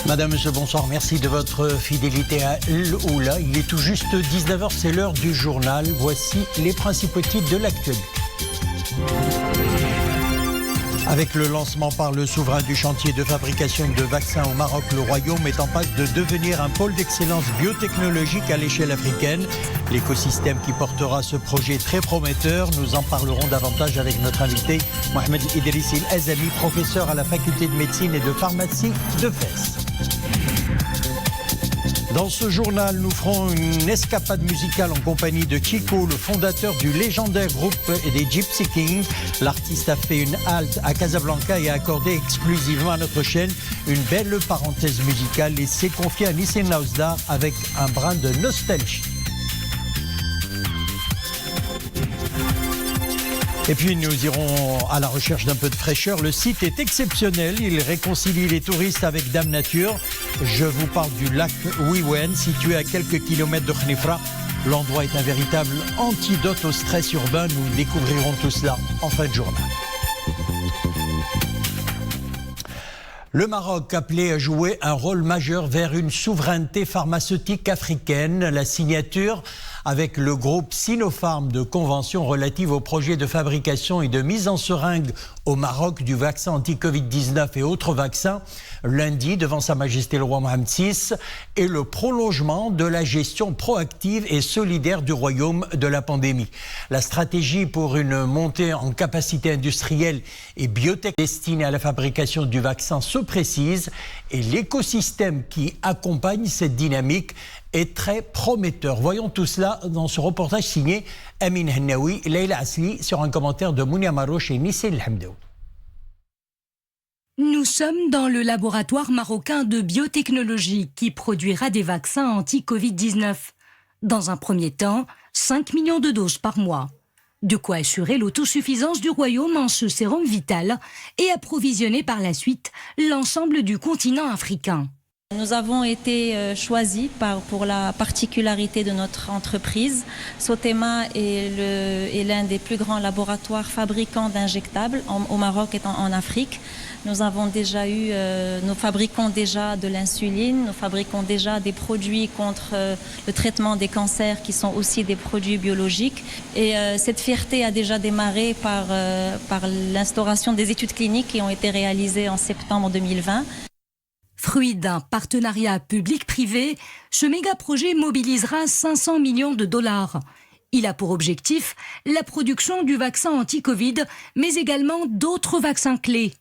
Madame, monsieur, bonsoir. Merci de votre fidélité à l'Oula. Il est tout juste 19h, c'est l'heure du journal. Voici les principaux titres de l'actualité. Avec le lancement par le souverain du chantier de fabrication de vaccins au Maroc, le Royaume est en passe de devenir un pôle d'excellence biotechnologique à l'échelle africaine. L'écosystème qui portera ce projet très prometteur, nous en parlerons davantage avec notre invité Mohamed Idriss El Azami, professeur à la faculté de médecine et de pharmacie de Fès. Dans ce journal, nous ferons une escapade musicale en compagnie de Chico, le fondateur du légendaire groupe des Gypsy Kings. L'artiste a fait une halte à Casablanca et a accordé exclusivement à notre chaîne une belle parenthèse musicale et s'est confié à Nissim Naouzdar avec un brin de nostalgie. Et puis nous irons à la recherche d'un peu de fraîcheur. Le site est exceptionnel, il réconcilie les touristes avec Dame Nature. Je vous parle du lac Wiwen, situé à quelques kilomètres de Khnifra. L'endroit est un véritable antidote au stress urbain. Nous découvrirons tout cela en fin de journal. Le Maroc appelé à jouer un rôle majeur vers une souveraineté pharmaceutique africaine. La signature avec le groupe Sinopharm de conventions relatives au projet de fabrication et de mise en seringue au Maroc du vaccin anti-Covid-19 et autres vaccins lundi devant Sa Majesté le roi Mohamed VI et le prolongement de la gestion proactive et solidaire du royaume de la pandémie. La stratégie pour une montée en capacité industrielle et biotech destinée à la fabrication du vaccin se précise et l'écosystème qui accompagne cette dynamique est très prometteur. Voyons tout cela dans ce reportage signé Amin Hennaoui, Leila Asli, sur un commentaire de Mounia Marouche et Nissel Hamdou. Nous sommes dans le laboratoire marocain de biotechnologie qui produira des vaccins anti-Covid-19. Dans un premier temps, 5 millions de doses par mois. De quoi assurer l'autosuffisance du royaume en ce sérum vital et approvisionner par la suite l'ensemble du continent africain. Nous avons été choisis pour la particularité de notre entreprise. Sotema est l'un des plus grands laboratoires fabricants d'injectables au Maroc et en Afrique. Nous fabriquons déjà de l'insuline, nous fabriquons déjà des produits contre le traitement des cancers qui sont aussi des produits biologiques. Et cette fierté a déjà démarré par l'instauration des études cliniques qui ont été réalisées en septembre 2020. Fruit d'un partenariat public-privé, ce méga-projet mobilisera 500 millions de dollars. Il a pour objectif la production du vaccin anti-Covid, mais également d'autres vaccins clés.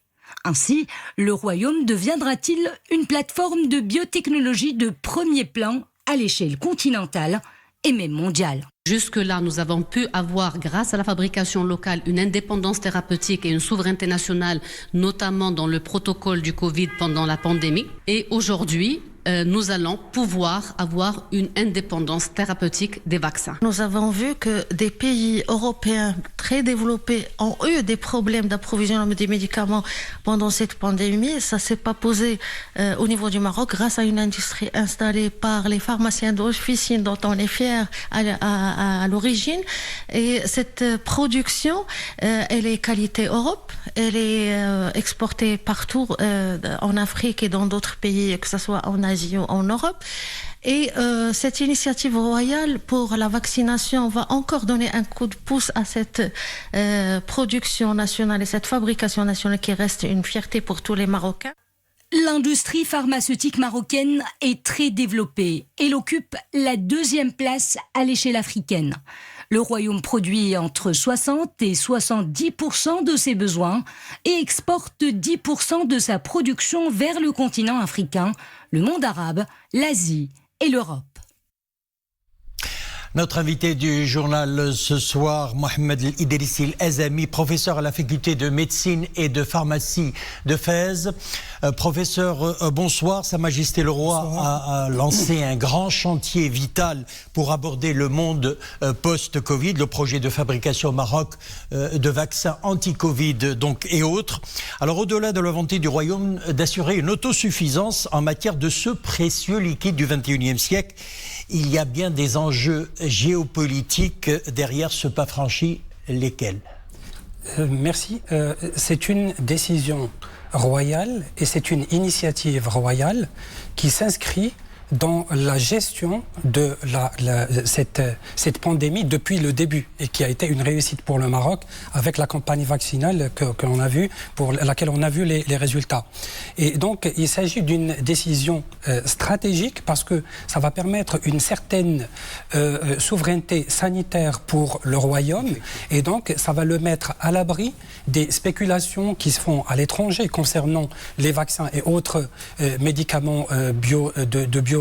Ainsi, le Royaume deviendra-t-il une plateforme de biotechnologie de premier plan à l'échelle continentale et même mondiale. Jusque-là, nous avons pu avoir, grâce à la fabrication locale, une indépendance thérapeutique et une souveraineté nationale, notamment dans le protocole du Covid pendant la pandémie. Et aujourd'hui, nous allons pouvoir avoir une indépendance thérapeutique des vaccins. Nous avons vu que des pays européens très développés ont eu des problèmes d'approvisionnement des médicaments pendant cette pandémie. Ça ne s'est pas posé au niveau du Maroc grâce à une industrie installée par les pharmaciens d'officine dont on est fiers à l'origine. Et cette production, elle est qualité Europe, elle est exportée partout en Afrique et dans d'autres pays, que ce soit en Asie ou en Europe. Et cette initiative royale pour la vaccination va encore donner un coup de pouce à cette production nationale et cette fabrication nationale qui reste une fierté pour tous les Marocains. L'industrie pharmaceutique marocaine est très développée. Elle occupe la 2e place à l'échelle africaine. Le Royaume produit entre 60 et 70% de ses besoins et exporte 10% de sa production vers le continent africain, le monde arabe, l'Asie et l'Europe. Notre invité du journal ce soir, Mohamed Idriss El Azami, professeur à la faculté de médecine et de pharmacie de Fès. Professeur, bonsoir. Sa Majesté le Roi a lancé un grand chantier vital pour aborder le monde post-Covid, le projet de fabrication au Maroc de vaccins anti-Covid et autres. Alors au-delà de la volonté du Royaume d'assurer une autosuffisance en matière de ce précieux liquide du XXIe siècle, il y a bien des enjeux géopolitiques derrière ce pas franchi. Lesquels ? Merci. C'est une décision royal et c'est une initiative royale qui s'inscrit dans la gestion de cette pandémie depuis le début et qui a été une réussite pour le Maroc avec la campagne vaccinale qu'on a vue, pour laquelle on a vu les résultats. Et donc, il s'agit d'une décision stratégique parce que ça va permettre une certaine souveraineté sanitaire pour le Royaume et donc ça va le mettre à l'abri des spéculations qui se font à l'étranger concernant les vaccins et autres médicaments de biothérapie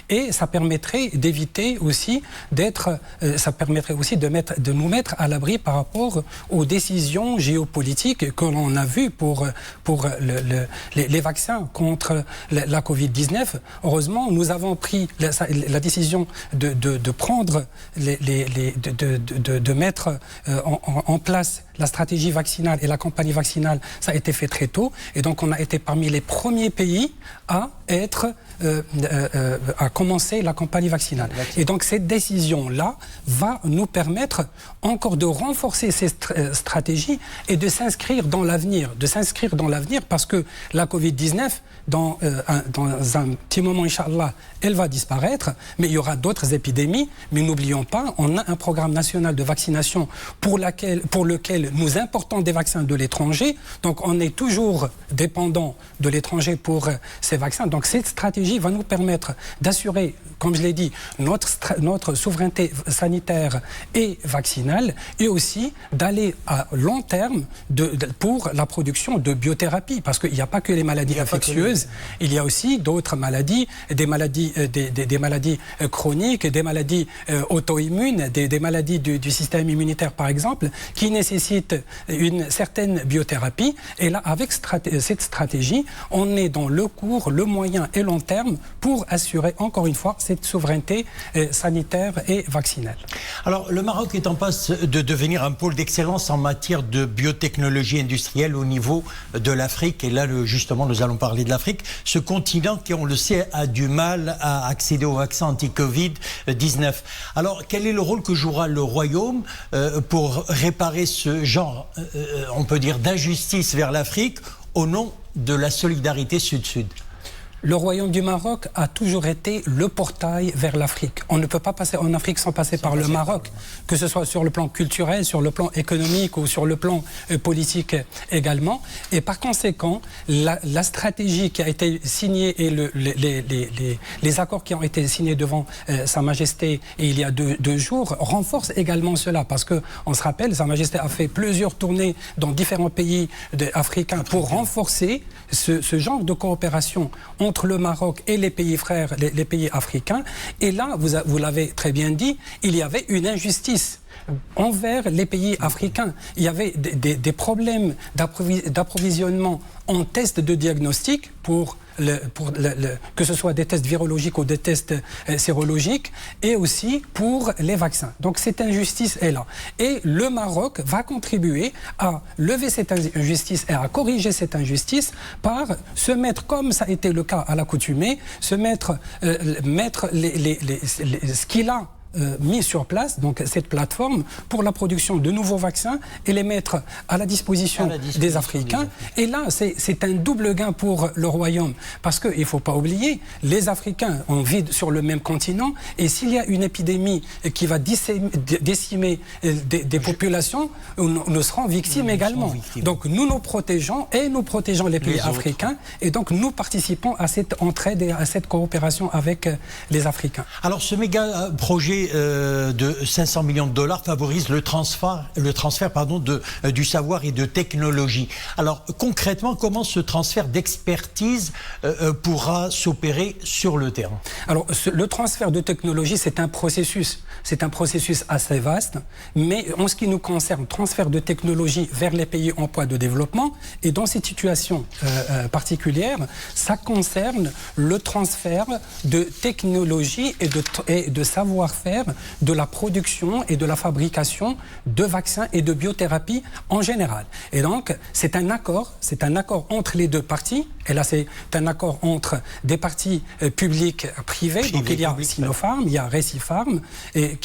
et ça permettrait d'éviter aussi de nous mettre à l'abri par rapport aux décisions géopolitiques que l'on a vues pour les vaccins contre la Covid-19. Heureusement, nous avons pris la décision de prendre de mettre en place la stratégie vaccinale et la campagne vaccinale. Ça a été fait très tôt et donc on a été parmi les premiers pays à commencer la campagne vaccinale. Et donc cette décision-là va nous permettre encore de renforcer ces stratégies et de s'inscrire dans l'avenir. Parce que la Covid-19, dans un petit moment, Inch'Allah, elle va disparaître, mais il y aura d'autres épidémies. Mais n'oublions pas, on a un programme national de vaccination pour lequel nous importons des vaccins de l'étranger. Donc on est toujours dépendant de l'étranger pour ces vaccins. Donc cette stratégie va nous permettre d'assurer, comme je l'ai dit, notre souveraineté sanitaire et vaccinale et aussi d'aller à long terme pour la production de biothérapie. Parce qu'il n'y a pas que les maladies infectieuses, il y a aussi d'autres maladies, des maladies chroniques, des maladies auto-immunes, des maladies du système immunitaire par exemple, qui nécessitent une certaine biothérapie. Et là, avec cette stratégie, on est dans le court, le moyen et long terme pour assurer encore une fois cette souveraineté sanitaire et vaccinale. Alors, le Maroc est en passe de devenir un pôle d'excellence en matière de biotechnologie industrielle au niveau de l'Afrique. Et là, justement, nous allons parler de l'Afrique. Ce continent qui, on le sait, a du mal à accéder au vaccin anti-Covid-19. Alors, quel est le rôle que jouera le Royaume pour réparer ce genre, on peut dire, d'injustice vers l'Afrique au nom de la solidarité Sud-Sud ? Le Royaume du Maroc a toujours été le portail vers l'Afrique. On ne peut pas passer en Afrique sans passer par le Maroc, que ce soit sur le plan culturel, sur le plan économique ou sur le plan politique également. Et par conséquent, la stratégie qui a été signée et les accords qui ont été signés devant Sa Majesté et il y a deux jours renforcent également cela. Parce qu'on se rappelle, Sa Majesté a fait plusieurs tournées dans différents pays africains pour renforcer ce genre de coopération entre le Maroc et les pays frères, les pays africains. Et là, vous l'avez très bien dit, il y avait une injustice envers les pays africains. Il y avait des problèmes d'approvisionnement en tests de diagnostic que ce soit des tests virologiques ou des tests sérologiques, et aussi pour les vaccins. Donc cette injustice est là. Et le Maroc va contribuer à lever cette injustice et à corriger cette injustice par se mettre, comme ça a été le cas à l'accoutumée, mettre ce qu'il a mis sur place, donc cette plateforme pour la production de nouveaux vaccins et les mettre à la disposition des Africains. Et là, c'est un double gain pour le Royaume, parce qu'il ne faut pas oublier, les Africains, on vit sur le même continent, et s'il y a une épidémie qui va décimer des populations, nous serons victimes également. Donc nous nous protégeons et nous protégeons les pays africains, et donc nous participons à cette entraide et à cette coopération avec les Africains. Alors ce méga projet de 500 millions de dollars favorise le transfert du savoir et de technologie. Alors concrètement, comment ce transfert d'expertise pourra s'opérer sur le terrain? Alors le transfert de technologie, c'est un processus assez vaste, mais en ce qui nous concerne, transfert de technologie vers les pays en voie de développement, et dans cette situation particulière, ça concerne le transfert de technologie et de savoir-faire savoir-faire de la production et de la fabrication de vaccins et de biothérapie en général. Et donc, c'est un accord entre les deux parties. Et là, c'est un accord entre des parties publiques privées. Donc, il y a Sinopharm, il y a Recipharm. Et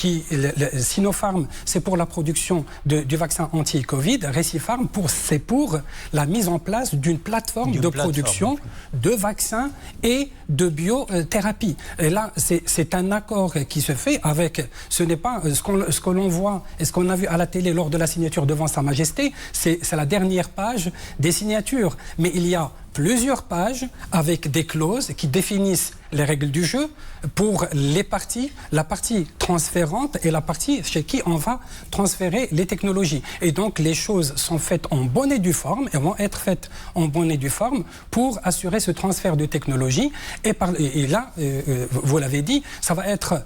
Sinopharm, c'est pour la production du vaccin anti-Covid. Recipharm, c'est pour la mise en place d'une plateforme de production de vaccins et de biothérapie. Et là, c'est un accord qui se fait avec, ce n'est pas ce que l'on voit et ce qu'on a vu à la télé lors de la signature devant Sa Majesté, c'est la dernière page des signatures. Mais il y a plusieurs pages avec des clauses qui définissent les règles du jeu pour les parties, la partie transférante et la partie chez qui on va transférer les technologies. Et donc les choses sont faites en bonne et due forme et vont être faites en bonne et due forme pour assurer ce transfert de technologie. Et là, vous l'avez dit, ça va être,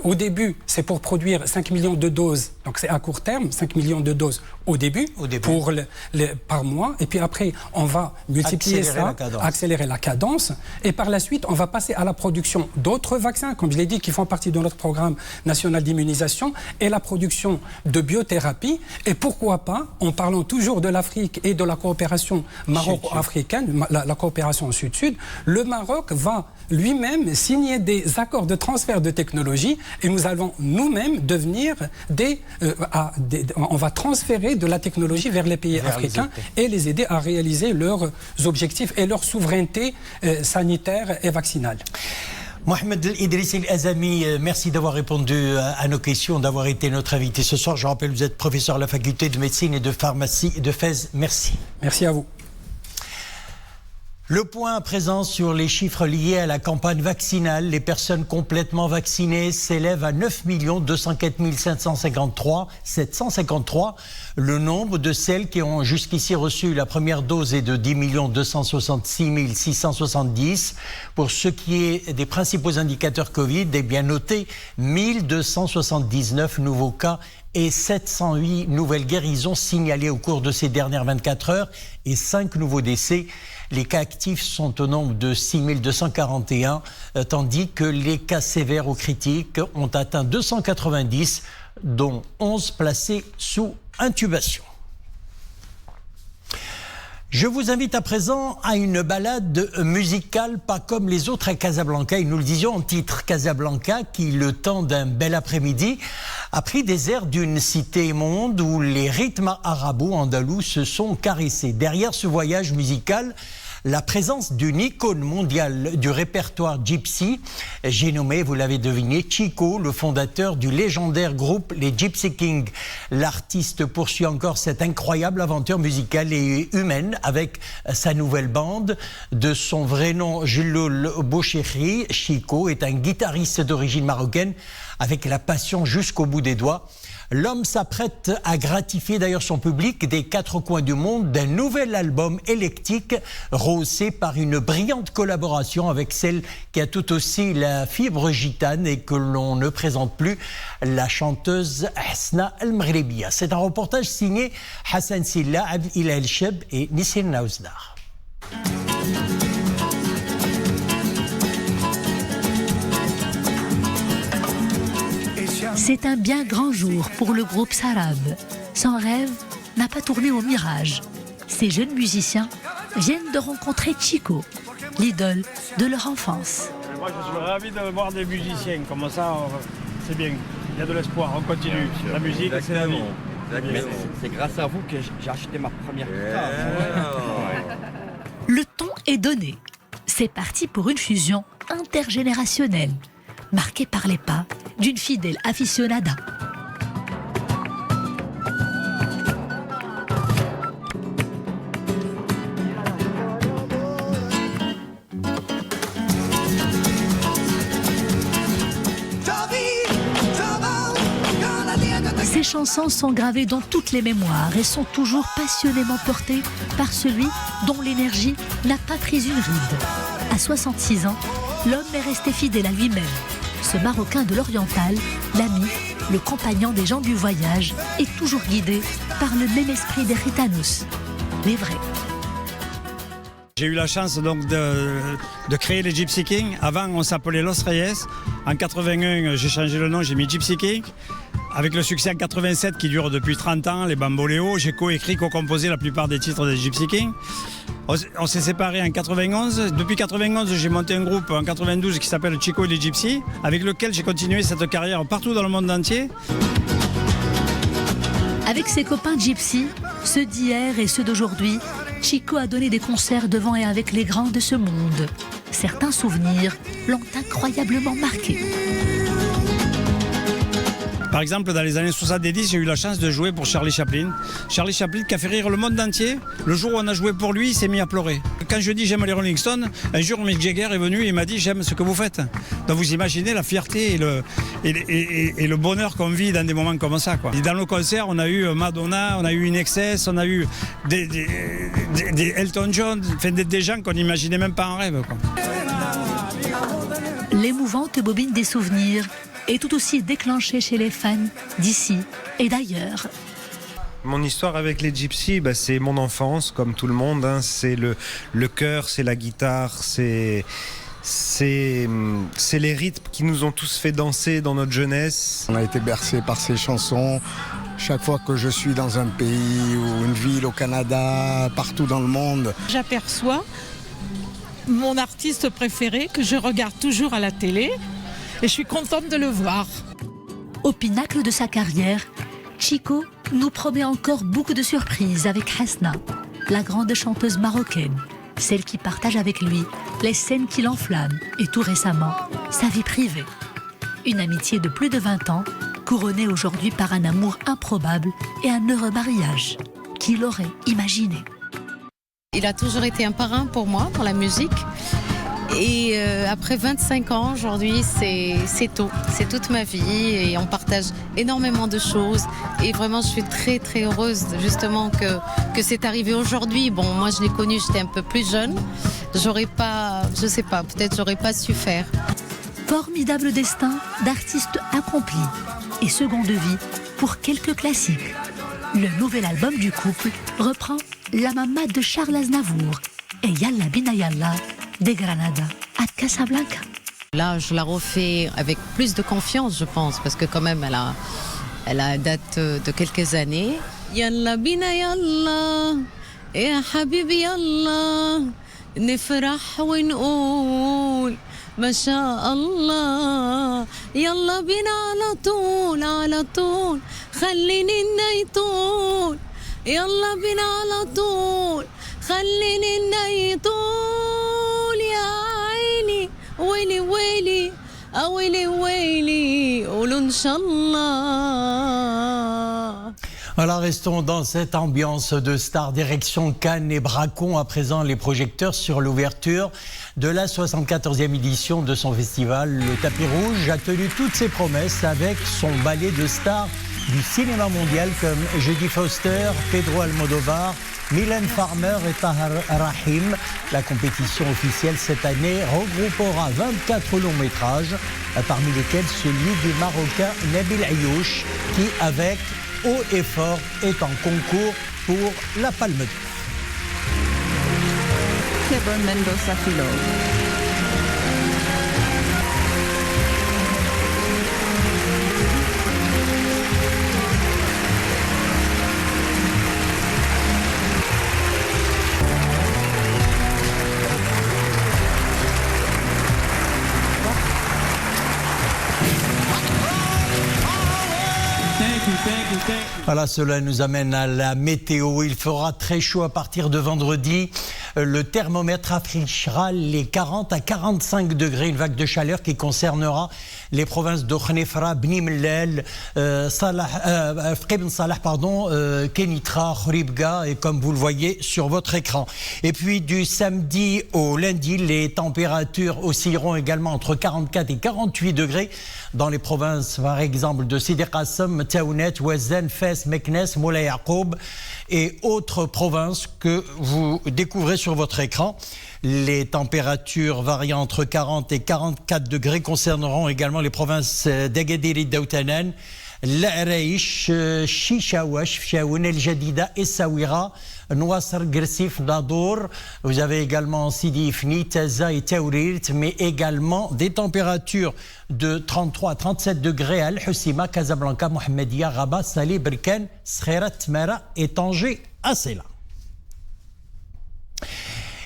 au début, c'est pour produire 5 millions de doses, donc c'est à court terme, 5 millions de doses au début. Pour par mois, et puis après, on va multiplier accélérer la cadence, et par la suite, on va passer à la production d'autres vaccins, comme je l'ai dit, qui font partie de notre programme national d'immunisation, et la production de biothérapie, et pourquoi pas, en parlant toujours de l'Afrique et de la coopération maroco-africaine, la coopération sud-sud, le Maroc va lui-même signer des accords de transfert de technologie, et nous allons nous-mêmes devenir on va transférer de la technologie vers les pays africains et les aider à réaliser leurs objectifs et leur souveraineté sanitaire et vaccinale. Mohamed Idrissi El-Azami, merci d'avoir répondu à nos questions, d'avoir été notre invité ce soir. Je rappelle, vous êtes professeur à la faculté de médecine et de pharmacie de Fès. Merci. Merci à vous. Le point à présent sur les chiffres liés à la campagne vaccinale. Les personnes complètement vaccinées s'élèvent à 9 204 753. Le nombre de celles qui ont jusqu'ici reçu la première dose est de 10 266 670. Pour ce qui est des principaux indicateurs Covid, eh bien notez 1279 nouveaux cas et 708 nouvelles guérisons signalées au cours de ces dernières 24 heures et 5 nouveaux décès. Les cas actifs sont au nombre de 6241, tandis que les cas sévères ou critiques ont atteint 290, dont 11 placés sous intubation. Je vous invite à présent à une balade musicale pas comme les autres à Casablanca. Et nous le disions en titre, Casablanca, qui, le temps d'un bel après-midi, a pris des airs d'une cité monde où les rythmes arabo-andalous se sont caressés. Derrière ce voyage musical, la présence d'une icône mondiale du répertoire gypsy, j'ai nommé, vous l'avez deviné, Chico, le fondateur du légendaire groupe les Gypsy Kings. L'artiste poursuit encore cette incroyable aventure musicale et humaine avec sa nouvelle bande. De son vrai nom, Jiloul Bouchekhi, Chico est un guitariste d'origine marocaine avec la passion jusqu'au bout des doigts. L'homme s'apprête à gratifier d'ailleurs son public des 4 coins du monde d'un nouvel album électrique rehaussé par une brillante collaboration avec celle qui a tout aussi la fibre gitane et que l'on ne présente plus, la chanteuse Hasna El-Mghribiya. C'est un reportage signé Hassan Silla, Abd Ilah El-Cheb et Nissin Naouzdar. C'est un bien grand jour pour le groupe Sarab. Son rêve n'a pas tourné au mirage. Ces jeunes musiciens viennent de rencontrer Chico, l'idole de leur enfance. Moi, je suis ravi de voir des musiciens. Comme ça, c'est bien. Il y a de l'espoir, on continue. La musique, c'est la vie. C'est grâce à vous que j'ai acheté ma première guitare. Le ton est donné. C'est parti pour une fusion intergénérationnelle, marquée par les pas d'une fidèle aficionada. Ces chansons sont gravées dans toutes les mémoires et sont toujours passionnément portées par celui dont l'énergie n'a pas pris une ride. À 66 ans, l'homme est resté fidèle à lui-même. Ce Marocain de l'Oriental, l'ami, le compagnon des gens du voyage, est toujours guidé par le même esprit des Gitanos, les vrais. J'ai eu la chance donc de créer les Gypsy Kings. Avant, on s'appelait Los Reyes. En 81, j'ai changé le nom, j'ai mis Gypsy King. Avec le succès en 87 qui dure depuis 30 ans, les Bamboléos, j'ai co-écrit, co-composé la plupart des titres des Gypsy Kings. On s'est séparés en 91. Depuis 91, j'ai monté un groupe en 92 qui s'appelle Chico et les Gypsy, avec lequel j'ai continué cette carrière partout dans le monde entier. Avec ses copains Gypsy, ceux d'hier et ceux d'aujourd'hui, Chico a donné des concerts devant et avec les grands de ce monde. Certains souvenirs l'ont incroyablement marqué. Par exemple, dans les années 70, j'ai eu la chance de jouer pour Charlie Chaplin. Charlie Chaplin qui a fait rire le monde entier. Le jour où on a joué pour lui, il s'est mis à pleurer. Quand je dis j'aime les Rolling Stones, un jour Mick Jagger est venu et il m'a dit j'aime ce que vous faites. Donc vous imaginez la fierté et le bonheur qu'on vit dans des moments comme ça, quoi. Et dans nos concerts, on a eu Madonna, on a eu INXS, on a eu des Elton John, des gens qu'on n'imaginait même pas en rêve, quoi. L'émouvante bobine des souvenirs est tout aussi déclenchée chez les fans d'ici et d'ailleurs. Mon histoire avec les Gypsy, c'est mon enfance, comme tout le monde. Hein. C'est le chœur, c'est la guitare, c'est les rythmes qui nous ont tous fait danser dans notre jeunesse. On a été bercés par ces chansons. Chaque fois que je suis dans un pays ou une ville au Canada, partout dans le monde, j'aperçois mon artiste préféré que je regarde toujours à la télé et je suis contente de le voir. Au pinacle de sa carrière, Chico nous promet encore beaucoup de surprises avec Hasna, la grande chanteuse marocaine, celle qui partage avec lui les scènes qui l'enflamment et tout récemment, sa vie privée. Une amitié de plus de 20 ans, couronnée aujourd'hui par un amour improbable et un heureux mariage. Qui l'aurait imaginé? Il a toujours été un parrain pour moi, pour la musique. Et après 25 ans, aujourd'hui, c'est tout. C'est toute ma vie et on partage énormément de choses. Et vraiment, je suis très, très heureuse justement que c'est arrivé aujourd'hui. Bon, moi, je l'ai connu, j'étais un peu plus jeune. J'aurais pas, je sais pas, peut-être j'aurais pas su faire. Formidable destin d'artiste accompli et seconde vie pour quelques classiques. Le nouvel album du couple reprend La Mama de Charles Aznavour et Yalla Bina Yalla des Granada à Casablanca. Là, je la refais avec plus de confiance, je pense, parce que quand même, elle date de quelques années. Yalla Bina Yalla, ya Habibi Yalla, nifrah wa nqool ما شاء الله يلا بينا على طول خليني النيطول يلا بينا على طول خليني النيطول يا عيني ويلي ويلي ويلي ويلي قولوا إن شاء الله. Voilà, restons dans cette ambiance de star. Direction Cannes et braquons à présent les projecteurs sur l'ouverture de la 74e édition de son festival. Le Tapis Rouge a tenu toutes ses promesses avec son ballet de stars du cinéma mondial comme Jodie Foster, Pedro Almodovar, Mylène Farmer et Tahar Rahim. La compétition officielle cette année regroupera 24 longs métrages, parmi lesquels celui du Marocain Nabil Ayouch qui, avec haut et fort, est en concours pour la Palme d'Or. Kevin Mendoza Filo. Voilà, cela nous amène à la météo. Il fera très chaud à partir de vendredi. Le thermomètre affichera les 40 à 45 degrés, une vague de chaleur qui concernera les provinces de Khnefra, Bni Mellel, Ibn Salah, Kenitra, Khouribga, et comme vous le voyez sur votre écran. Et puis du samedi au lundi, les températures oscilleront également entre 44 et 48 degrés dans les provinces, par exemple, de Sidi Qassem, Taounet, Ouazen, Fès, Meknes, Moulay Yacoub et autres provinces que vous découvrez sur votre écran. Les températures variant entre 40 et 44 degrés concerneront également les provinces d'Agadir et d'Aoutanan, العرايش شيشاواش فشاون الجديدة الساويرة نواصر قرسيف نادور. Vous avez également Sidi Ifni, Taza et Taourirt, mais également des températures de 33 à 37 degrés à Al-Hossima, Casablanca, Mohamedia, Rabat, Salé, Berkane, Skhira, Tmara et Tanger à Sela.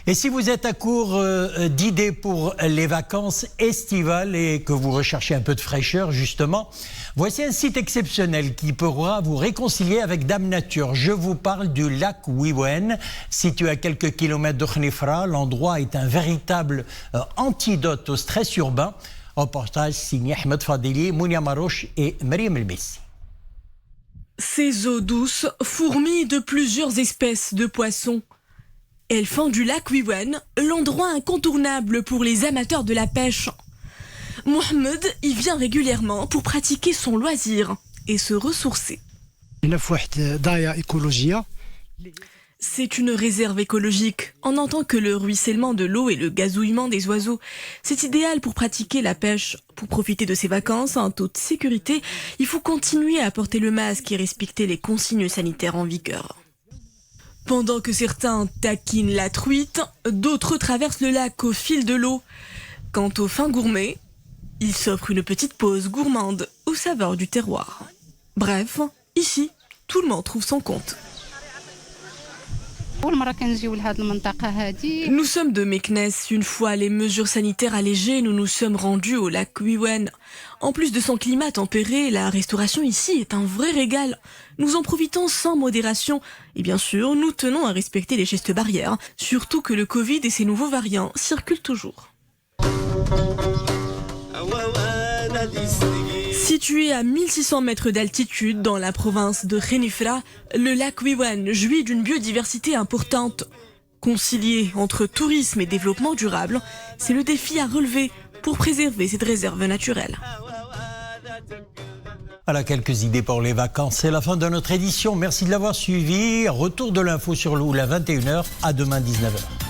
Et si vous êtes à court d'idées pour les vacances estivales et que vous recherchez un peu de fraîcheur justement, voici un site exceptionnel qui pourra vous réconcilier avec Dame Nature. Je vous parle du lac Wiwen, situé à quelques kilomètres de Khnifra. L'endroit est un véritable antidote au stress urbain. Reportage signé Ahmed Fadili, Mounia Marouche et Mariam Elbessi. Ces eaux douces fourmillent de plusieurs espèces de poissons. Elles font du lac Wiwen l'endroit incontournable pour les amateurs de la pêche. Mohamed y vient régulièrement pour pratiquer son loisir et se ressourcer. C'est une réserve écologique. On entend que le ruissellement de l'eau et le gazouillement des oiseaux. C'est idéal pour pratiquer la pêche. Pour profiter de ses vacances en toute sécurité, il faut continuer à porter le masque et respecter les consignes sanitaires en vigueur. Pendant que certains taquinent la truite, d'autres traversent le lac au fil de l'eau. Quant aux fins gourmets, ils s'offrent une petite pause gourmande aux saveurs du terroir. Bref, ici, tout le monde trouve son compte. Nous sommes de Meknes. Une fois les mesures sanitaires allégées, nous nous sommes rendus au lac Wiwen. En plus de son climat tempéré, la restauration ici est un vrai régal. Nous en profitons sans modération. Et bien sûr, nous tenons à respecter les gestes barrières, surtout que le Covid et ses nouveaux variants circulent toujours. Situé à 1600 mètres d'altitude dans la province de Khenifra, le lac Wiwen jouit d'une biodiversité importante. Concilier entre tourisme et développement durable, c'est le défi à relever pour préserver cette réserve naturelle. Voilà quelques idées pour les vacances. C'est la fin de notre édition. Merci de l'avoir suivi. Retour de l'info sur l'OUL à 21h. À demain 19h.